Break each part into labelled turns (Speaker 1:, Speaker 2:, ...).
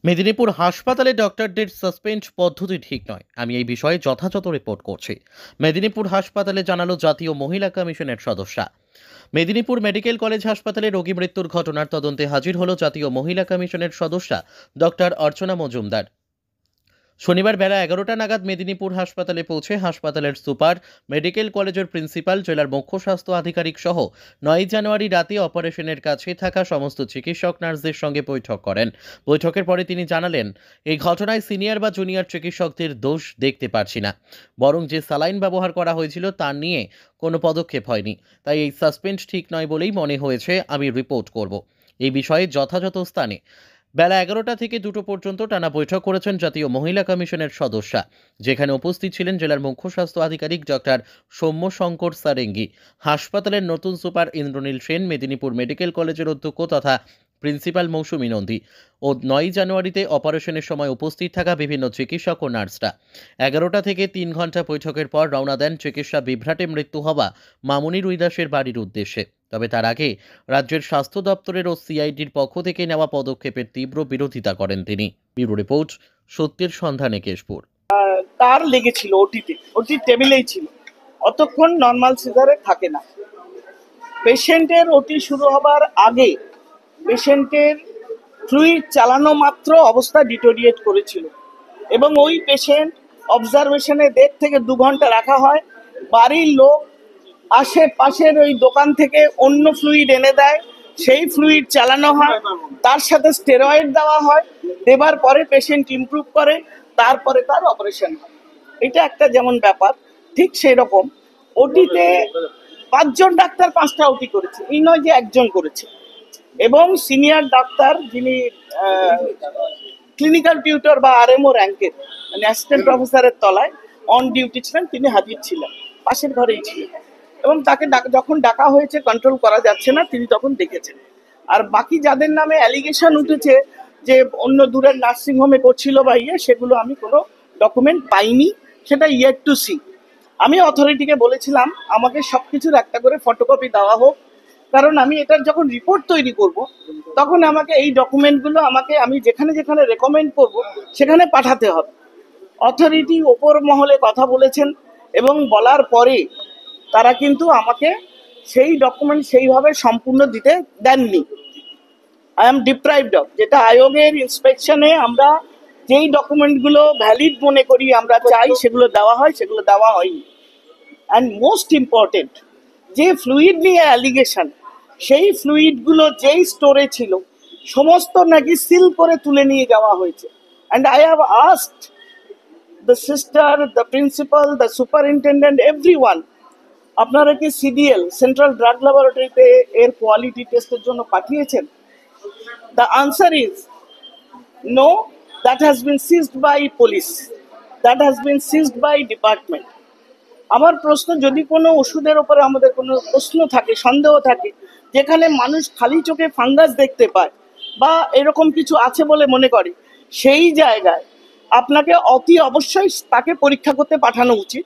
Speaker 1: মেদিনীপুর হাসপাতালে ডক্টরদের সাসপেন্ড পদ্ধতি ঠিক নয়, আমি এই বিষয়ে যথাযথ রিপোর্ট করছি। মেদিনীপুর হাসপাতালে জানালো জাতীয় মহিলা কমিশনের সদস্যা। মেদিনীপুর মেডিকেল কলেজ হাসপাতালে রোগী মৃত্যুর ঘটনার তদন্তে হাজির হলো জাতীয় মহিলা কমিশনের সদস্যা ডক্টর অর্চনা মজুমদার। শনিবার বেলা 11টা নাগাদ মেদিনীপুর হাসপাতালে পৌঁছে হাসপাতালের সুপার, মেডিকেল কলেজের প্রিন্সিপাল, জেলার মুখ্য স্বাস্থ্য আধিকারিক সহ 9 জানুয়ারি রাতে অপারেশনের কাছে থাকা সমস্ত চিকিৎসক নার্সদের সঙ্গে বৈঠক করেন। বৈঠকের পরে তিনি জানালেন, এই ঘটনায় সিনিয়র বা জুনিয়র চিকিৎসকদের দোষ দেখতে পারছি না, বরং যে স্যালাইন ব্যবহার করা হয়েছিল তা নিয়ে কোনো পদক্ষেপ হয়নি, তাই এই সাসপেন্ড ঠিক নয় বলেই মনে হয়েছে, আমি রিপোর্ট করব। এই বিষয়ে যথাযথ স্থানে বেলা 11টা থেকে 2টো পর্যন্ত টানা বৈঠক করেছেন জাতীয় মহিলা কমিশনের সদস্যা, যেখানে উপস্থিত ছিলেন জেলার মুখ্য স্বাস্থ্য আধিকারিক ডক্টর সৌম্য শঙ্কর সারেঙ্গি, হাসপাতালের নতুন সুপার ইন্দ্রনীল সেন, মেদিনীপুর মেডিকেল কলেজের অধ্যক্ষ তথা প্রিন্সিপাল মৌসুমী নন্দী ও 9 জানুয়ারিতে অপারেশনের সময় উপস্থিত থাকা বিভিন্ন চিকিৎসক ও নার্সরা। 11টা থেকে 3 ঘন্টা বৈঠকের পর রওনা দেন চিকিৎসা বিভ্রাটে মৃত্যু হওয়া মামুনি রুইদাসের বাড়ির উদ্দেশ্যে। তবে তার আগে রাজ্যের স্বাস্থ্য দপ্তরের ও সিআইডির পক্ষ থেকে নেওয়া পদক্ষেপের তীব্র বিরোধিতা করেন তিনি। ব্যুরো রিপোর্ট, সত্যের সন্ধানে কেশপুর।
Speaker 2: তার লেগেছিল ওটি টেবিলেই ছিল, অতক্ষণ নর্মাল সিজারে থাকে না। পেশেন্টের ওটি শুরু হবার আগে পেশেন্টের ফ্লুইড চালানো মাত্র অবস্থা ডিটোরিয়েট করেছিল এবং ওই পেশেন্ট অবজারভেশনে 1.5 থেকে 2 ঘন্টা রাখা হয়। বাড়ির লোক আশেপাশের ওই দোকান থেকে অন্য ফ্লুইড এনে দেয়, সেই ফ্লুইড চালানো হয়, তার সাথে স্টেরয়েড দেওয়া হয়, দেবার পরে পেশেন্ট ইমপ্রুভ করে, তারপরে তার অপারেশন হয়। এটা একটা যেমন ব্যাপার, ঠিক সেই রকম ওটিতে 5 জন ডাক্তার 5টা ওটি করেছে, এই নয় যে একজন করেছে। এবং সিনিয়র ডাক্তার যিনি ক্লিনিক্যাল টিউটর বা আরএমও র্যাঙ্কের, মানে অ্যাসিস্ট্যান্ট প্রফেসরের তলায় অন ডিউটি ছিলেন, তিনি হাজির ছিলেন, পাশের ঘরেই ছিলেন এবং তাকে যখন ডাকা হয়েছে কন্ট্রোল করা যাচ্ছে না তিনি তখন দেখেছেন। আর বাকি যাদের নামে অ্যালিগেশন উঠেছে যে অন্য দূরের নার্সিংহোমে করছিল বা সেগুলো আমি কোনো ডকুমেন্ট পাইনি, সেটা ইয়েট টু সি। আমি অথরিটিকে বলেছিলাম আমাকে সবকিছুর একটা করে ফটোকপি দেওয়া হোক, কারণ আমি এটার যখন রিপোর্ট তৈরি করব তখন আমাকে এই ডকুমেন্টগুলো আমি যেখানে যেখানে রেকমেন্ড করব সেখানে পাঠাতে হবে। অথরিটি ওপর মহলে কথা বলেছেন এবং বলার পরে তারা কিন্তু আমাকে সেই ডকুমেন্ট সেইভাবে সম্পূর্ণ দিতে দেননি। আই এম ডিপ্রাইভড অফ, যেটা আয়োগের ইন্সপেকশনে আমরা যেই ডকুমেন্টগুলো ভ্যালিড মনে করি আমরা চাই সেগুলো দেওয়া হয়, সেগুলো দেওয়া হয়নি। অ্যান্ড মোস্ট ইম্পর্টেন্ট, যে ফ্লুইড নিয়ে অ্যালিগেশন, সেই ফ্লুইডগুলো যেই স্টোরে ছিল সমস্ত নাকি সিল করে তুলে নিয়ে যাওয়া হয়েছে। And I have asked the sister, the principal, the superintendent, everyone, আপনারা কি সিডিএল সেন্ট্রাল ড্রাগ ল্যাবরেটরিতে এর কোয়ালিটি টেস্টের জন্য পাঠিয়েছেন? The answer is no, that has been seized by police, that has been seized by department. আমার প্রশ্ন, যদি কোনো ওষুধের ওপরে আমাদের কোনো প্রশ্ন থাকে, সন্দেহ থাকে, যেখানে মানুষ খালি চোখে ফাঙ্গাস দেখতে পায় বা এরকম কিছু আছে বলে মনে করে, সেই জায়গায় আপনাকে অতি অবশ্যই তাকে পরীক্ষা করতে পাঠানো উচিত।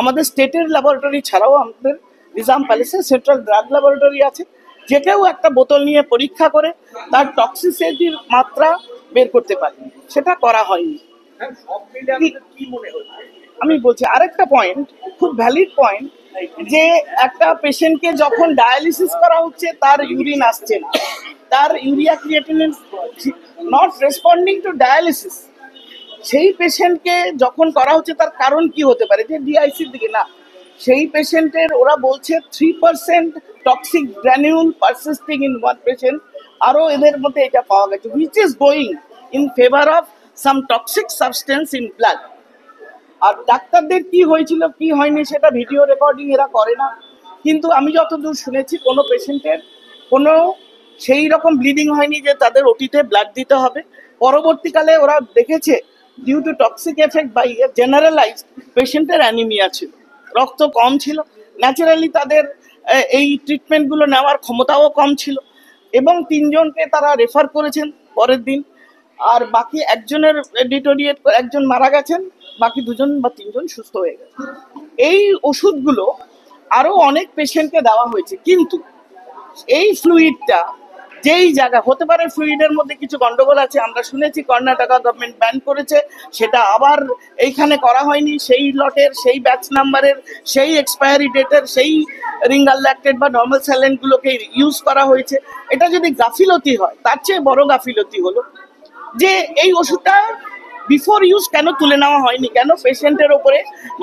Speaker 2: আমাদের স্টেটের ল্যাবরেটরি ছাড়াও আমাদের নিজাম প্যালেসে সেন্ট্রাল ড্রাগ ল্যাবরেটরি আছে, যে কেউ একটা বোতল নিয়ে পরীক্ষা করে তার টক্সিসিটির মাত্রা বের করতে পারে, সেটা করা হয়নি। কি মনে হচ্ছে? আমি বলছি আরেকটা পয়েন্ট, খুব ভ্যালিড পয়েন্ট, যে একটা পেশেন্টকে যখন ডায়ালিসিস করা হচ্ছে তার ইউরিন আসছে না, তার urea creatinine not responding two dialysis, সেই পেশেন্টকে যখন করা হচ্ছে তার কারণ কি হতে পারে? যে ডিআইসির দিকে না, সেই পেশেন্টের ওরা বলছে 3% toxic granule persisting in one patient, আরও এদের মধ্যে এটা পাওয়া গেছে, which is going in favour of some toxic substance in blood. আর ডাক্তারদের কি হয়েছিল কি হয়নি সেটা ভিডিও রেকর্ডিং এরা করে না, কিন্তু আমি যতদূর শুনেছি কোনো পেশেন্টের কোনো সেই রকম ব্লিডিং হয়নি যে তাদের ওটিতে ব্লাড দিতে হবে। পরবর্তীকালে ওরা দেখেছে due to toxic effect by generalised পেশেন্টের অ্যানিমিয়া ছিল, রক্ত কম ছিল, ন্যাচারালি তাদের এই ট্রিটমেন্টগুলো নেওয়ার ক্ষমতাও কম ছিল এবং 3 জনকে তারা রেফার করেছেন পরের দিন। আর বাকি একজনের ডিটোরিয়েট, একজন মারা গেছেন, বাকি 2 জন বা 3 জন সুস্থ হয়ে গেছে। এই ওষুধগুলো আরো অনেক পেশেন্টকে দেওয়া হয়েছে, কিন্তু এই ফ্লুইডটা যেই জায়গা হতে পারে ফ্লুইডের মধ্যে কিছু গন্ডগোল আছে, আমরা শুনেছি কর্ণাটকা গভর্নমেন্ট ব্যান করেছে, সেটা আবার এইখানে করা হয়নি, সেই লটের সেই ব্যাচ নাম্বারের সেই এক্সপায়ারি ডেটের সেই রিঙ্গাল ল্যাক্টেট বা নর্মাল স্যালাইনগুলোকে ইউজ করা হয়েছে। এটা যদি গাফিলতি হয়, তার চেয়ে বড় গাফিলতি হলো যে এই ওষুধটা বিফোর ইউজ কেন তুলে নেওয়া হয়নি, কেন পেশেন্টের ওপরে,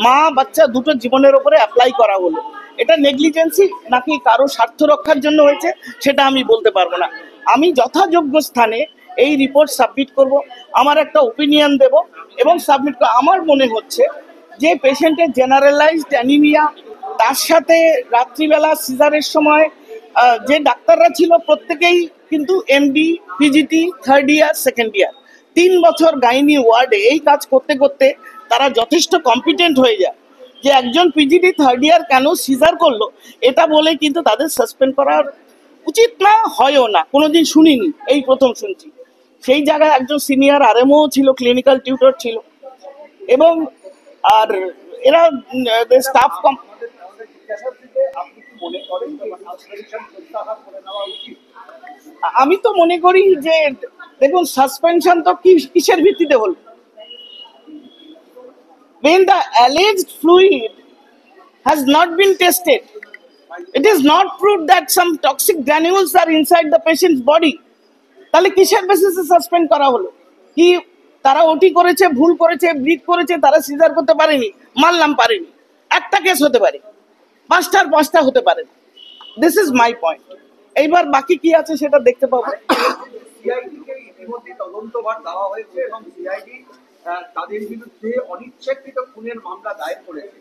Speaker 2: মা বাচ্চা দুটো জীবনের ওপরে অ্যাপ্লাই করা হলো। এটা নেগলিজেন্সি নাকি কারো স্বার্থ রক্ষার জন্য হয়েছে সেটা আমি বলতে পারবো না। আমি যথাযোগ্য স্থানে এই রিপোর্ট সাবমিট করব, আমার একটা ওপিনিয়ন দেব এবং সাবমিট করব। আমার মনে হচ্ছে যে পেশেন্টের জেনারেলাইজড অ্যানিমিয়া, তার সাথে রাত্রিবেলা সিজারের সময় যে ডাক্তাররা ছিল প্রত্যেকেই কিন্তু MD, PGT, third year, second year, 3 বছর গাইনি ওয়ার্ডে এই কাজ করতে করতে তারা যথেষ্ট কম্পিটেন্ট হয়ে যায়। যে একজন পিজিটি থার্ড ইয়ার কেন সিজার করলো এটা বলে কিন্তু তাদের সাসপেন্ড করার উচিত না, হয়ও না, কোনোদিন শুনিনি, এই প্রথম শুনছি। সেই জায়গায় একজন সিনিয়র আরএমও ছিল, ক্লিনিক্যাল টিউটর ছিল, এবং আর এরা স্টাফ আমি তো মনে করি যে দেখুন সাসপেনশন তো কিসের ভিত্তিতে হলো? when the alleged fluid has not been tested, it is not proved that some toxic granules are inside the patient's body, তাহলে কিসের বেসিসে সাসপেন্ড করা হলো? কি তারা ওটি করেছে, ভুল করেছে, ব্লিড করেছে, তারা সিজার করতে পারেনি, মানলাম পারেনি, একটা কেস হতে পারে, পাঁচটা হতে পারে। This is my point. এইবার বাকি কি আছে সেটা দেখতে পাবো।
Speaker 3: সিআইডিকে ইতিমধ্যে তদন্তভার দেওয়া হয়েছে এবং সিআইডি তাদের বিরুদ্ধে অনিচ্ছাকৃত খুনের মামলা দায়ের করেছে।